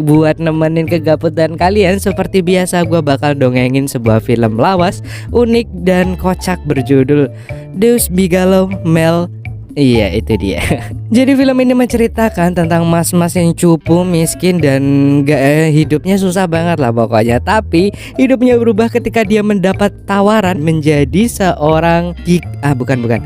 Buat nemenin kegabutan kalian seperti biasa gue bakal dongengin sebuah film lawas, unik dan kocak berjudul Deuce Bigalow Mel. Iya itu dia. Jadi film ini menceritakan tentang mas-mas yang cupu, miskin dan hidupnya susah banget lah pokoknya. Tapi hidupnya berubah ketika dia mendapat tawaran menjadi seorang bukan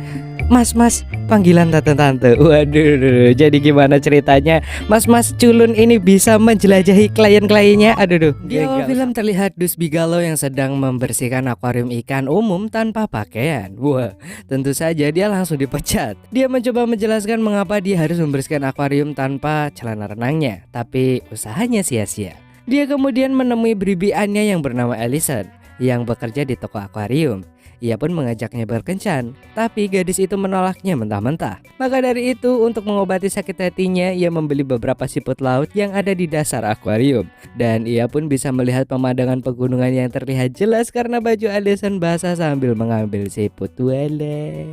mas-mas panggilan tante-tante. Waduh, jadi gimana ceritanya mas-mas culun ini bisa menjelajahi klien-kliennya? Aduh. Di awal film terlihat Dus Bigalow yang sedang membersihkan akuarium ikan umum tanpa pakaian. Wah, tentu saja dia langsung dipecat. Dia mencoba menjelaskan mengapa dia harus membersihkan akuarium tanpa celana renangnya, tapi usahanya sia-sia. Dia kemudian menemui bribiannya yang bernama Allison yang bekerja di toko akuarium. Ia pun mengajaknya berkencan, tapi gadis itu menolaknya mentah-mentah. Maka dari itu, untuk mengobati sakit hatinya, ia membeli beberapa siput laut yang ada di dasar akuarium. Dan ia pun bisa melihat pemandangan pegunungan yang terlihat jelas karena baju Allison basah sambil mengambil siput. Wale.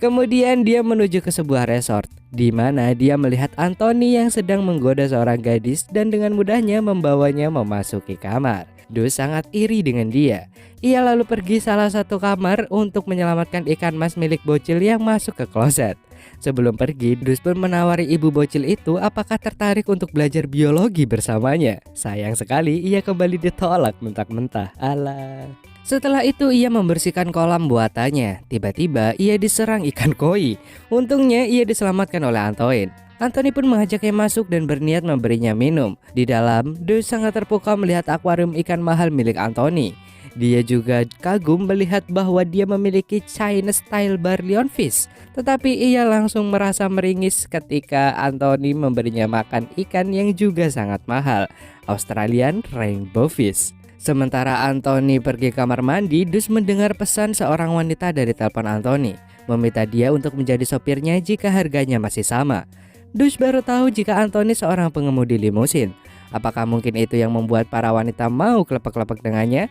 Kemudian dia menuju ke sebuah resort, di mana dia melihat Anthony yang sedang menggoda seorang gadis dan dengan mudahnya membawanya memasuki kamar. Dus sangat iri dengan dia. Ia lalu pergi salah satu kamar untuk menyelamatkan ikan mas milik bocil yang masuk ke kloset. Sebelum pergi, Dus pun menawari ibu bocil itu apakah tertarik untuk belajar biologi bersamanya. Sayang sekali ia kembali ditolak mentah-mentah. Alah. Setelah itu ia membersihkan kolam buatannya. Tiba-tiba ia diserang ikan koi. Untungnya ia diselamatkan oleh Antoine. Anthony pun mengajaknya masuk dan berniat memberinya minum. Di dalam, Dus sangat terpukau melihat akuarium ikan mahal milik Anthony. Dia juga kagum melihat bahwa dia memiliki Chinese style barley fish. Tetapi ia langsung merasa meringis ketika Anthony memberinya makan ikan yang juga sangat mahal, Australian rainbow fish. Sementara Anthony pergi kamar mandi, Dus mendengar pesan seorang wanita dari telepon Anthony, meminta dia untuk menjadi sopirnya jika harganya masih sama. Dus baru tahu jika Anthony seorang pengemudi limusin. Apakah mungkin itu yang membuat para wanita mau klepek-klepek dengannya?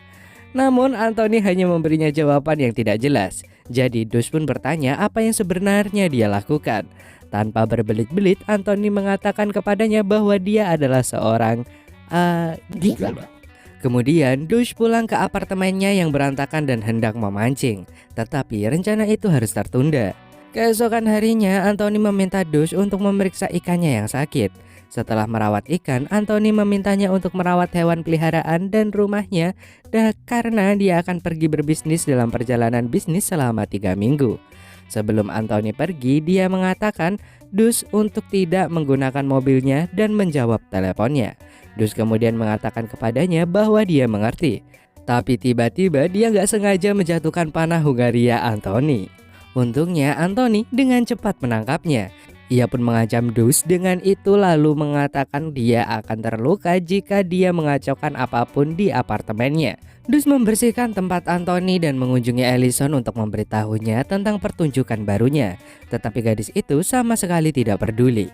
Namun Anthony hanya memberinya jawaban yang tidak jelas. Jadi Dus pun bertanya apa yang sebenarnya dia lakukan. Tanpa berbelit-belit, Anthony mengatakan kepadanya bahwa dia adalah seorang gila. Kemudian Dus pulang ke apartemennya yang berantakan dan hendak memancing. Tetapi rencana itu harus tertunda. Keesokan harinya, Anthony meminta Dus untuk memeriksa ikannya yang sakit. Setelah merawat ikan, Anthony memintanya untuk merawat hewan peliharaan dan rumahnya karena dia akan pergi berbisnis dalam perjalanan bisnis selama 3 minggu. Sebelum Anthony pergi, dia mengatakan Dus untuk tidak menggunakan mobilnya dan menjawab teleponnya. Dus kemudian mengatakan kepadanya bahwa dia mengerti. Tapi tiba-tiba dia gak sengaja menjatuhkan panah Hungaria Anthony. Untungnya Anthony dengan cepat menangkapnya. Ia pun mengancam Dus dengan itu lalu mengatakan dia akan terluka jika dia mengacaukan apapun di apartemennya. Dus membersihkan tempat Anthony dan mengunjungi Allison untuk memberitahunya tentang pertunjukan barunya. Tetapi gadis itu sama sekali tidak peduli.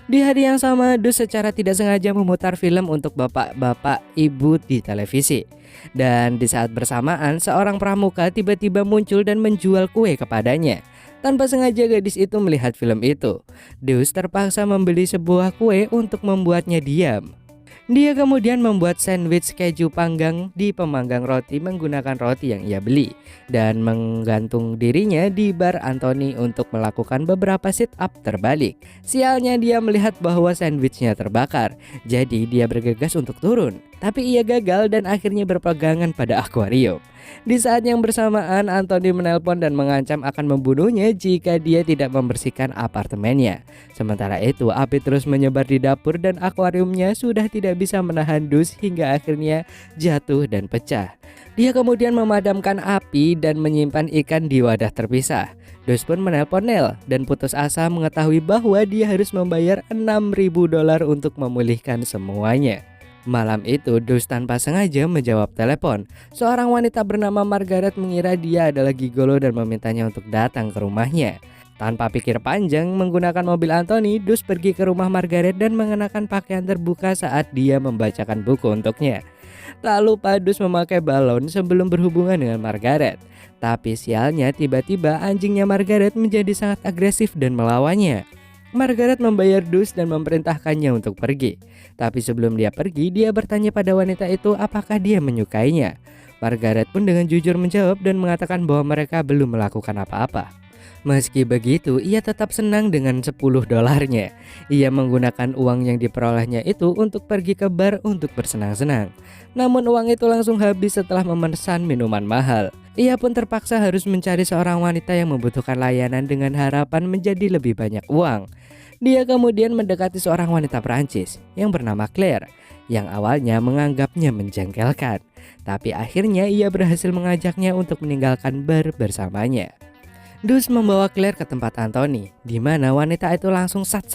Di hari yang sama, Dus secara tidak sengaja memutar film untuk bapak-bapak ibu di televisi. Dan di saat bersamaan, seorang pramuka tiba-tiba muncul dan menjual kue kepadanya. Tanpa sengaja gadis itu melihat film itu. Dus terpaksa membeli sebuah kue untuk membuatnya diam. Dia kemudian membuat sandwich keju panggang di pemanggang roti menggunakan roti yang ia beli dan menggantung dirinya di bar Anthony untuk melakukan beberapa sit up terbalik. Sialnya dia melihat bahwa sandwichnya terbakar, jadi dia bergegas untuk turun. Tapi ia gagal dan akhirnya berpegangan pada akuarium. Di saat yang bersamaan, Anthony menelpon dan mengancam akan membunuhnya jika dia tidak membersihkan apartemennya. Sementara itu, api terus menyebar di dapur dan akuariumnya sudah tidak bisa menahan Dus hingga akhirnya jatuh dan pecah. Dia kemudian memadamkan api dan menyimpan ikan di wadah terpisah. Dus pun menelpon Nell dan putus asa mengetahui bahwa dia harus membayar $6.000 untuk memulihkan semuanya. Malam itu, Dus tanpa sengaja menjawab telepon. Seorang wanita bernama Margaret mengira dia adalah gigolo dan memintanya untuk datang ke rumahnya. Tanpa pikir panjang, menggunakan mobil Anthony, Dus pergi ke rumah Margaret dan mengenakan pakaian terbuka saat dia membacakan buku untuknya. Tak lupa Dus memakai balon sebelum berhubungan dengan Margaret. Tapi sialnya tiba-tiba anjingnya Margaret menjadi sangat agresif dan melawannya. Margaret membayar Dus dan memerintahkannya untuk pergi. Tapi sebelum dia pergi, dia bertanya pada wanita itu apakah dia menyukainya. Margaret pun dengan jujur menjawab dan mengatakan bahwa mereka belum melakukan apa-apa. Meski begitu, ia tetap senang dengan 10 dolarnya. Ia menggunakan uang yang diperolehnya itu untuk pergi ke bar untuk bersenang-senang. Namun uang itu langsung habis setelah memesan minuman mahal. Ia pun terpaksa harus mencari seorang wanita yang membutuhkan layanan dengan harapan menjadi lebih banyak uang. Dia kemudian mendekati seorang wanita Perancis yang bernama Claire, yang awalnya menganggapnya menjengkelkan. Tapi akhirnya ia berhasil mengajaknya untuk meninggalkan bar bersamanya. Dus membawa Claire ke tempat Anthony, di mana wanita itu langsung sat.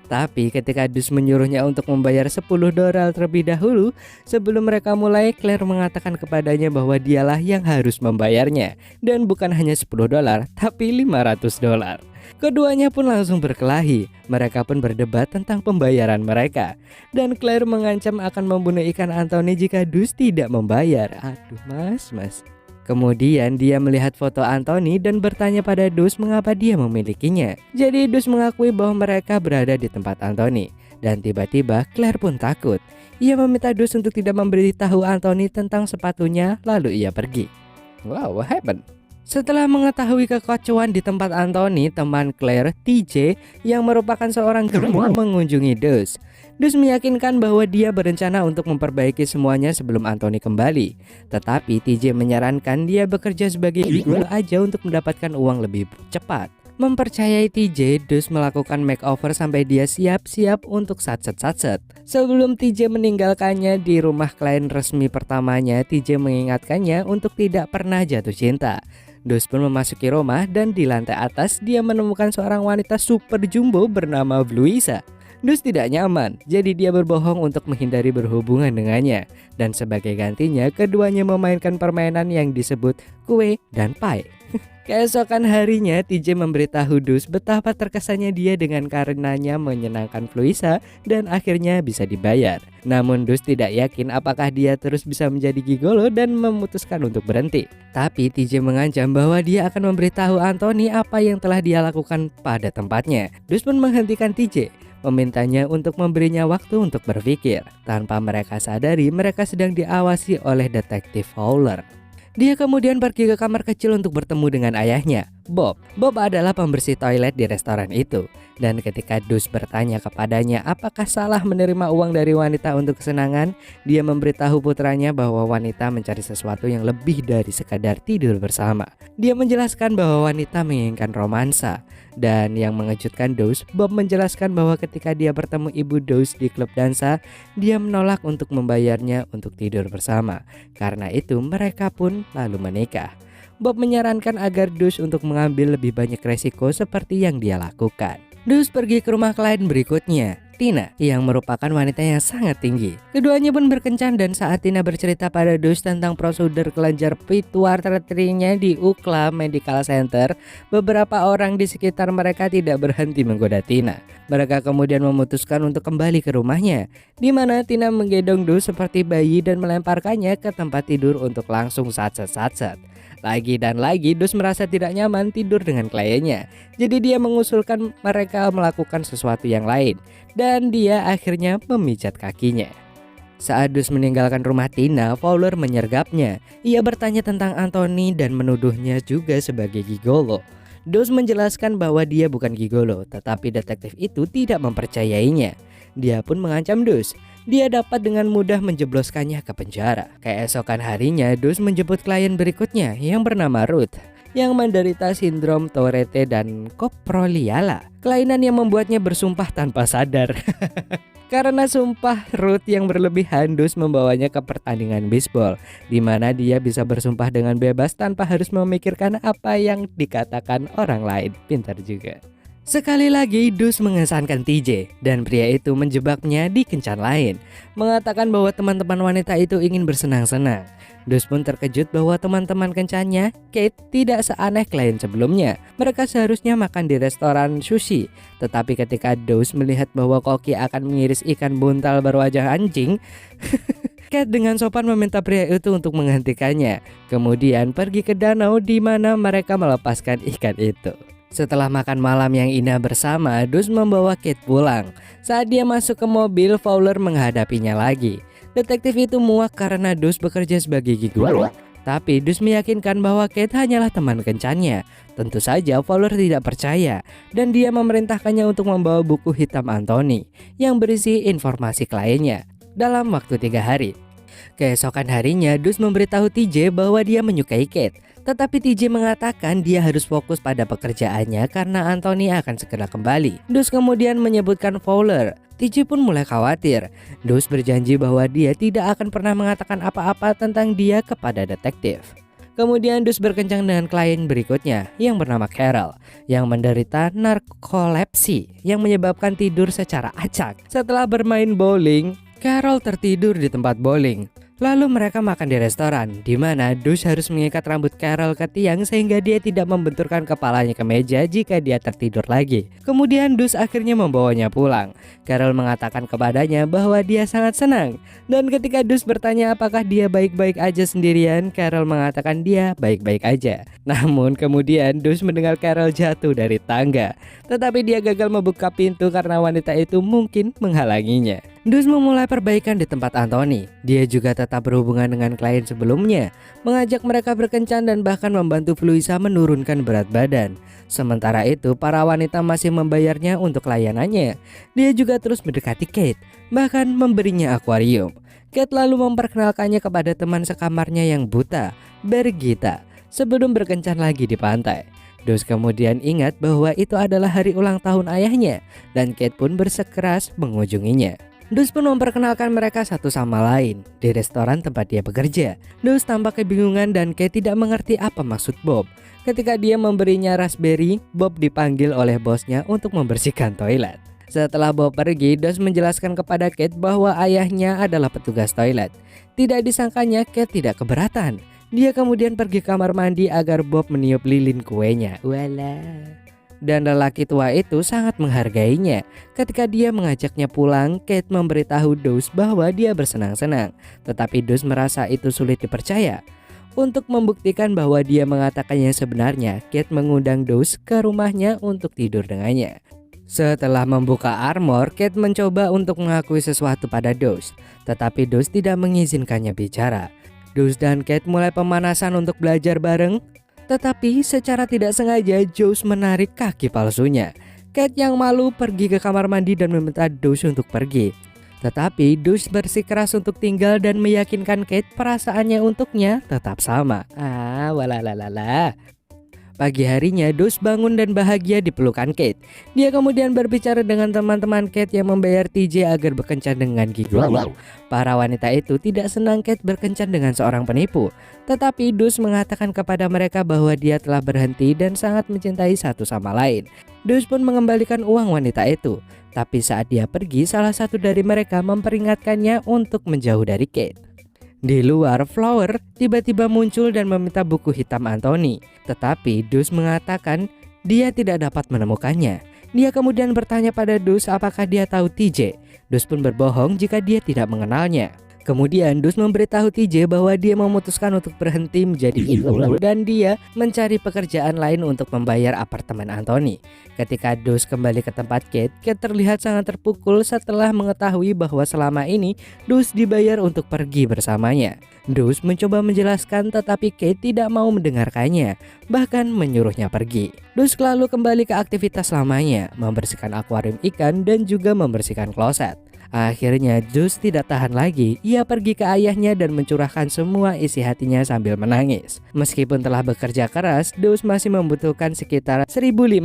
Tapi ketika Dus menyuruhnya untuk membayar 10 dolar terlebih dahulu, sebelum mereka mulai, Claire mengatakan kepadanya bahwa dialah yang harus membayarnya, dan bukan hanya 10 dolar, tapi 500 dolar. Keduanya pun langsung berkelahi. Mereka pun berdebat tentang pembayaran mereka, dan Claire mengancam akan membunuh ikan Anthony jika Dus tidak membayar. Aduh mas. Kemudian dia melihat foto Anthony dan bertanya pada Dus mengapa dia memilikinya. Jadi Dus mengakui bahwa mereka berada di tempat Anthony. Dan tiba-tiba Claire pun takut. Ia meminta Dus untuk tidak memberitahu Anthony tentang sepatunya, lalu ia pergi. Wow, what happened? Setelah mengetahui kekacauan di tempat Anthony, teman Claire, TJ, yang merupakan seorang gembel mengunjungi Dus. Dus meyakinkan bahwa dia berencana untuk memperbaiki semuanya sebelum Anthony kembali. Tetapi TJ menyarankan dia bekerja sebagai gembel aja untuk mendapatkan uang lebih cepat. Mempercayai TJ, Dus melakukan makeover sampai dia siap-siap untuk satset. Sebelum TJ meninggalkannya di rumah klien resmi pertamanya, TJ mengingatkannya untuk tidak pernah jatuh cinta. Dus pun memasuki rumah dan di lantai atas dia menemukan seorang wanita super jumbo bernama Louisa. Dus tidak nyaman, jadi dia berbohong untuk menghindari berhubungan dengannya. Dan sebagai gantinya, keduanya memainkan permainan yang disebut kue dan pie. Keesokan harinya, TJ memberitahu Dus betapa terkesannya dia dengan karenanya menyenangkan Louisa dan akhirnya bisa dibayar. Namun Dus tidak yakin apakah dia terus bisa menjadi gigolo dan memutuskan untuk berhenti. Tapi TJ mengancam bahwa dia akan memberitahu Anthony apa yang telah dia lakukan pada tempatnya. Dus pun menghentikan TJ, memintanya untuk memberinya waktu untuk berpikir. Tanpa mereka sadari, mereka sedang diawasi oleh detektif Fowler. Dia kemudian pergi ke kamar kecil untuk bertemu dengan ayahnya, Bob. Bob adalah pembersih toilet di restoran itu. Dan ketika Dus bertanya kepadanya apakah salah menerima uang dari wanita untuk kesenangan, dia memberitahu putranya bahwa wanita mencari sesuatu yang lebih dari sekadar tidur bersama. Dia menjelaskan bahwa wanita menginginkan romansa. Dan yang mengejutkan Dus, Bob menjelaskan bahwa ketika dia bertemu ibu Dus di klub dansa, dia menolak untuk membayarnya untuk tidur bersama. Karena itu mereka pun lalu menikah. Bob menyarankan agar Dus untuk mengambil lebih banyak resiko seperti yang dia lakukan. Dus pergi ke rumah klien berikutnya, Tina, yang merupakan wanita yang sangat tinggi. Keduanya pun berkencan dan saat Tina bercerita pada Dus tentang prosedur kelenjar pituar tertrinya di UCLA Medical Center, beberapa orang di sekitar mereka tidak berhenti menggoda Tina. Mereka kemudian memutuskan untuk kembali ke rumahnya, di mana Tina menggendong Dus seperti bayi dan melemparkannya ke tempat tidur untuk langsung satset. Lagi dan lagi Dus merasa tidak nyaman tidur dengan kliennya. Jadi dia mengusulkan mereka melakukan sesuatu yang lain. Dan dia akhirnya memijat kakinya. Saat Dus meninggalkan rumah Tina, Fowler menyergapnya. Ia bertanya tentang Anthony dan menuduhnya juga sebagai gigolo. Dus menjelaskan bahwa dia bukan gigolo, tetapi detektif itu tidak mempercayainya. Dia pun mengancam Dus. Dia dapat dengan mudah menjebloskannya ke penjara. Keesokan harinya, Dus menjemput klien berikutnya yang bernama Ruth, yang menderita sindrom Tourette dan coproliala, kelainan yang membuatnya bersumpah tanpa sadar. Karena sumpah Ruth yang berlebihan, Dus membawanya ke pertandingan bisbol, di mana dia bisa bersumpah dengan bebas tanpa harus memikirkan apa yang dikatakan orang lain. Pintar juga. Sekali lagi Dus mengesankan TJ dan pria itu menjebaknya di kencan lain, mengatakan bahwa teman-teman wanita itu ingin bersenang-senang. Dus pun terkejut bahwa teman-teman kencannya, Kate, tidak seaneh klien sebelumnya. Mereka seharusnya makan di restoran sushi. Tetapi ketika Dus melihat bahwa Koki akan mengiris ikan buntal berwajah anjing, Kate dengan sopan meminta pria itu untuk menghentikannya. Kemudian pergi ke danau di mana mereka melepaskan ikan itu. Setelah makan malam yang indah bersama, Dus membawa Kate pulang. Saat dia masuk ke mobil, Fowler menghadapinya lagi. Detektif itu muak karena Dus bekerja sebagai gigolo. Tapi Dus meyakinkan bahwa Kate hanyalah teman kencannya. Tentu saja Fowler tidak percaya dan dia memerintahkannya untuk membawa buku hitam Anthony yang berisi informasi kliennya dalam waktu 3 hari. Keesokan harinya, Dus memberitahu TJ bahwa dia menyukai Kate. Tetapi TJ mengatakan dia harus fokus pada pekerjaannya karena Anthony akan segera kembali. Dus kemudian menyebutkan Fowler. TJ pun mulai khawatir. Dus berjanji bahwa dia tidak akan pernah mengatakan apa-apa tentang dia kepada detektif. Kemudian Dus berkencan dengan klien berikutnya yang bernama Carol yang menderita narkolepsi yang menyebabkan tidur secara acak. Setelah bermain bowling, Carol tertidur di tempat bowling. Lalu mereka makan di restoran, di mana Dus harus mengikat rambut Carol ke tiang sehingga dia tidak membenturkan kepalanya ke meja jika dia tertidur lagi. Kemudian Dus akhirnya membawanya pulang. Carol mengatakan kepadanya bahwa dia sangat senang. Dan ketika Dus bertanya apakah dia baik-baik aja sendirian, Carol mengatakan dia baik-baik aja. Namun kemudian Dus mendengar Carol jatuh dari tangga. Tetapi dia gagal membuka pintu karena wanita itu mungkin menghalanginya. Dus memulai perbaikan di tempat Anthony. Dia juga tetap berhubungan dengan klien sebelumnya, mengajak mereka berkencan dan bahkan membantu Fluisa menurunkan berat badan. Sementara itu, para wanita masih membayarnya untuk layanannya. Dia juga terus mendekati Kate, bahkan memberinya akuarium. Kate lalu memperkenalkannya kepada teman sekamarnya yang buta, Birgitta, sebelum berkencan lagi di pantai. Dus kemudian ingat bahwa itu adalah hari ulang tahun ayahnya, dan Kate pun bersikeras mengunjunginya. Dus pun memperkenalkan mereka satu sama lain di restoran tempat dia bekerja. Dus tampak kebingungan dan Kate tidak mengerti apa maksud Bob. Ketika dia memberinya raspberry, Bob dipanggil oleh bosnya untuk membersihkan toilet. Setelah Bob pergi, Dus menjelaskan kepada Kate bahwa ayahnya adalah petugas toilet. Tidak disangkanya Kate tidak keberatan. Dia kemudian pergi kamar mandi agar Bob meniup lilin kuenya. Walah. Dan lelaki tua itu sangat menghargainya. Ketika dia mengajaknya pulang, Kate memberitahu Dus bahwa dia bersenang-senang. Tetapi Dus merasa itu sulit dipercaya. Untuk membuktikan bahwa dia mengatakannya sebenarnya, Kate mengundang Dus ke rumahnya untuk tidur dengannya. Setelah membuka armor, Kate mencoba untuk mengakui sesuatu pada Dus. Tetapi Dus tidak mengizinkannya bicara. Dus dan Kate mulai pemanasan untuk belajar bareng. Tetapi secara tidak sengaja Josh menarik kaki palsunya. Kate yang malu pergi ke kamar mandi dan meminta Dus untuk pergi. Tetapi Dus bersikeras untuk tinggal dan meyakinkan Kate perasaannya untuknya tetap sama. Walalalala. Pagi harinya Dus bangun dan bahagia di pelukan Kate. Dia kemudian berbicara dengan teman-teman Kate yang membayar TJ agar berkencan dengan gigolo. Para wanita itu tidak senang Kate berkencan dengan seorang penipu. Tetapi Dus mengatakan kepada mereka bahwa dia telah berhenti dan sangat mencintai satu sama lain. Dus pun mengembalikan uang wanita itu. Tapi saat dia pergi, salah satu dari mereka memperingatkannya untuk menjauh dari Kate. Di luar, Flower tiba-tiba muncul dan meminta buku hitam Anthony. Tetapi Dus mengatakan dia tidak dapat menemukannya. Dia kemudian bertanya pada Dus apakah dia tahu TJ. Dus pun berbohong jika dia tidak mengenalnya. Kemudian Dus memberitahu TJ bahwa dia memutuskan untuk berhenti menjadi gigolo dan dia mencari pekerjaan lain untuk membayar apartemen Anthony. Ketika Dus kembali ke tempat Kate, Kate terlihat sangat terpukul setelah mengetahui bahwa selama ini Dus dibayar untuk pergi bersamanya. Dus mencoba menjelaskan tetapi Kate tidak mau mendengarkannya, bahkan menyuruhnya pergi. Dus lalu kembali ke aktivitas lamanya, membersihkan akuarium ikan dan juga membersihkan kloset. Akhirnya Dus tidak tahan lagi. Ia pergi ke ayahnya dan mencurahkan semua isi hatinya sambil menangis. Meskipun telah bekerja keras, Dus masih membutuhkan sekitar $1.500.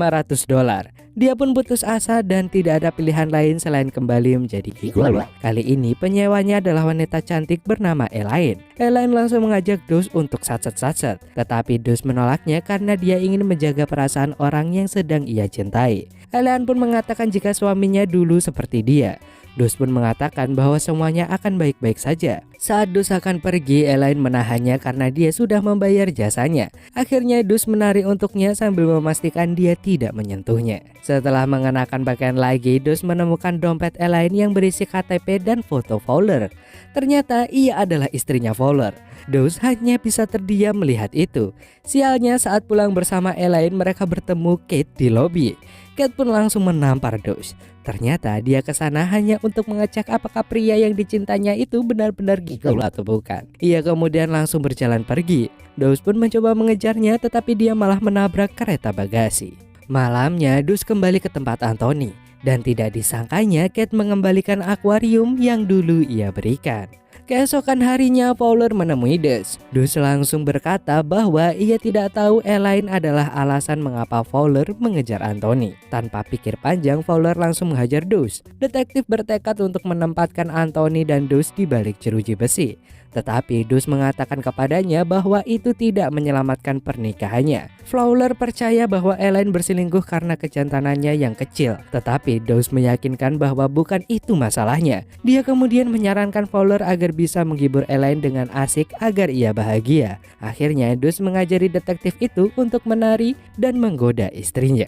Dia pun putus asa dan tidak ada pilihan lain selain kembali menjadi gigolo. Kali ini penyewanya adalah wanita cantik bernama Elaine. Elaine langsung mengajak Dus untuk satset-satset. Tetapi Dus menolaknya karena dia ingin menjaga perasaan orang yang sedang ia cintai. Elaine pun mengatakan jika suaminya dulu seperti dia. Dus pun mengatakan bahwa semuanya akan baik-baik saja. Saat Dus akan pergi, Elaine menahannya karena dia sudah membayar jasanya. Akhirnya Dus menari untuknya sambil memastikan dia tidak menyentuhnya. Setelah mengenakan pakaian lagi, Dus menemukan dompet Elaine yang berisi KTP dan foto Fowler. Ternyata ia adalah istrinya Fowler. Dus hanya bisa terdiam melihat itu. Sialnya saat pulang bersama Elaine, mereka bertemu Kate di lobi. Kate pun langsung menampar Dus. Ternyata dia ke sana hanya untuk mengecek apakah pria yang dicintanya itu benar-benar gigolo atau bukan. Ia kemudian langsung berjalan pergi. Dus pun mencoba mengejarnya, tetapi dia malah menabrak kereta bagasi. Malamnya, Dus kembali ke tempat Anthony. Dan tidak disangkanya Kate mengembalikan akuarium yang dulu ia berikan. Keesokan harinya Fowler menemui Dus. Dus langsung berkata bahwa ia tidak tahu Elaine adalah alasan mengapa Fowler mengejar Anthony. Tanpa pikir panjang, Fowler langsung menghajar Dus. Detektif bertekad untuk menempatkan Anthony dan Dus di balik jeruji besi. Tetapi Dus mengatakan kepadanya bahwa itu tidak menyelamatkan pernikahannya. Fowler percaya bahwa Elaine berselingkuh karena kejantanannya yang kecil. Tetapi Dus meyakinkan bahwa bukan itu masalahnya. Dia kemudian menyarankan Fowler agar bisa menghibur Elaine dengan asik agar ia bahagia. Akhirnya Dus mengajari detektif itu untuk menari dan menggoda istrinya.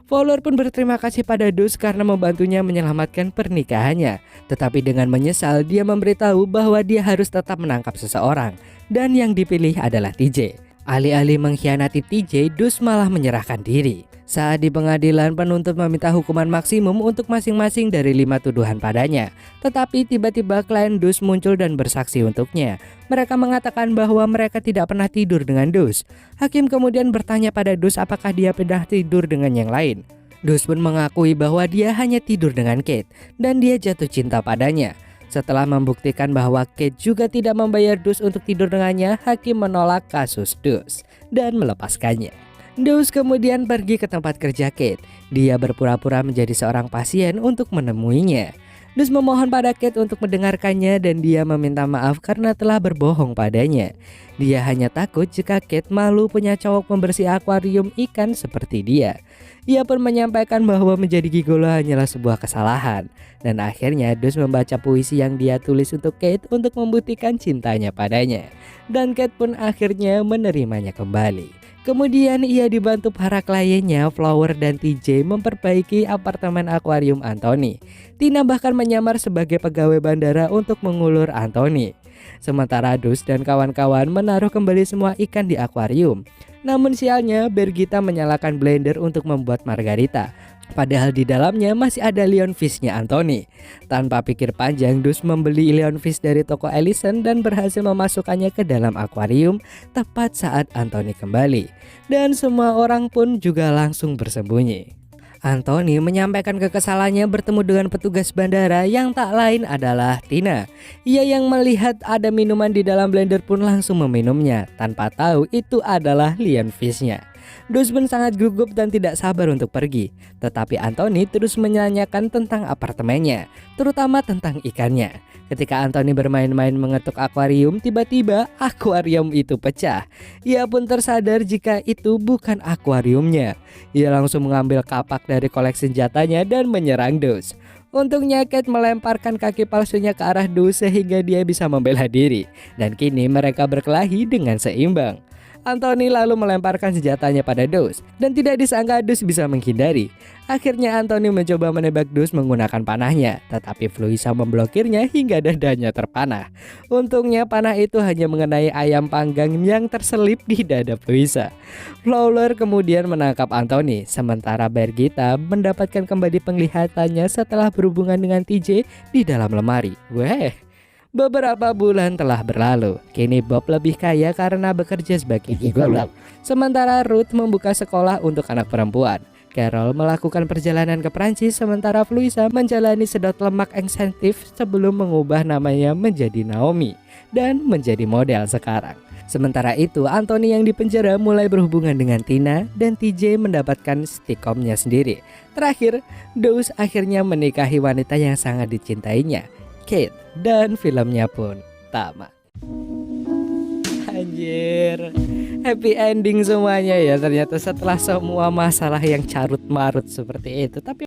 Fowler pun berterima kasih pada Dus karena membantunya menyelamatkan pernikahannya. Tetapi dengan menyesal, dia memberitahu bahwa dia harus tetap menangkap seseorang. Dan yang dipilih adalah TJ. Alih-alih mengkhianati TJ, Dus malah menyerahkan diri. Saat di pengadilan, penuntut meminta hukuman maksimum untuk masing-masing dari 5 tuduhan padanya. Tetapi tiba-tiba klien Dus muncul dan bersaksi untuknya. Mereka mengatakan bahwa mereka tidak pernah tidur dengan Dus. Hakim kemudian bertanya pada Dus apakah dia pernah tidur dengan yang lain. Dus pun mengakui bahwa dia hanya tidur dengan Kate dan dia jatuh cinta padanya. Setelah membuktikan bahwa Kate juga tidak membayar Dus untuk tidur dengannya, hakim menolak kasus Dus dan melepaskannya. Dus kemudian pergi ke tempat kerja Kate. Dia berpura-pura menjadi seorang pasien untuk menemuinya. Dus memohon pada Kate untuk mendengarkannya dan dia meminta maaf karena telah berbohong padanya. Dia hanya takut jika Kate malu punya cowok pembersih akuarium ikan seperti dia. Ia pun menyampaikan bahwa menjadi gigolo hanyalah sebuah kesalahan. Dan akhirnya Dus membaca puisi yang dia tulis untuk Kate untuk membuktikan cintanya padanya. Dan Kate pun akhirnya menerimanya kembali. Kemudian ia dibantu para kliennya Flower dan TJ memperbaiki apartemen akuarium Anthony. Tina bahkan menyamar sebagai pegawai bandara untuk mengulur Anthony. Sementara Dus dan kawan-kawan menaruh kembali semua ikan di akuarium. Namun sialnya, Birgitta menyalakan blender untuk membuat margarita. Padahal di dalamnya masih ada lionfish-nya Anthony. Tanpa pikir panjang, Dus membeli lionfish dari toko Ellison dan berhasil memasukkannya ke dalam akuarium tepat saat Anthony kembali. Dan semua orang pun juga langsung bersembunyi. Anthony menyampaikan kekesalannya bertemu dengan petugas bandara yang tak lain adalah Tina. Ia yang melihat ada minuman di dalam blender pun langsung meminumnya tanpa tahu itu adalah lionfish-nya. Dus pun sangat gugup dan tidak sabar untuk pergi. Tetapi Anthony terus menanyakan tentang apartemennya, terutama tentang ikannya. Ketika Anthony bermain-main mengetuk akuarium, tiba-tiba akuarium itu pecah. Ia pun tersadar jika itu bukan akuariumnya. Ia langsung mengambil kapak dari koleksi senjatanya dan menyerang Dus. Untungnya Kate melemparkan kaki palsunya ke arah Dus sehingga dia bisa membela diri. Dan kini mereka berkelahi dengan seimbang. Anthony lalu melemparkan senjatanya pada Dus dan tidak disangka Dus bisa menghindari. Akhirnya Anthony mencoba menembak Dus menggunakan panahnya, tetapi Fluisa memblokirnya hingga dadanya terpanah. Untungnya panah itu hanya mengenai ayam panggang yang terselip di dada Fluisa. Fowler kemudian menangkap Anthony, sementara Birgitta mendapatkan kembali penglihatannya setelah berhubungan dengan TJ di dalam lemari. Beberapa bulan telah berlalu. Kini Bob lebih kaya karena bekerja sebagai gigolo. Sementara Ruth membuka sekolah untuk anak perempuan. Carol melakukan perjalanan ke Prancis sementara Fluisa menjalani sedot lemak insentif sebelum mengubah namanya menjadi Naomi dan menjadi model sekarang. Sementara itu Anthony yang dipenjara mulai berhubungan dengan Tina dan TJ mendapatkan stikomnya sendiri. Terakhir, Dus akhirnya menikahi wanita yang sangat dicintainya, Kate, dan filmnya pun tamat. Anjir, happy ending semuanya ya ternyata setelah semua masalah yang carut marut seperti itu. Tapi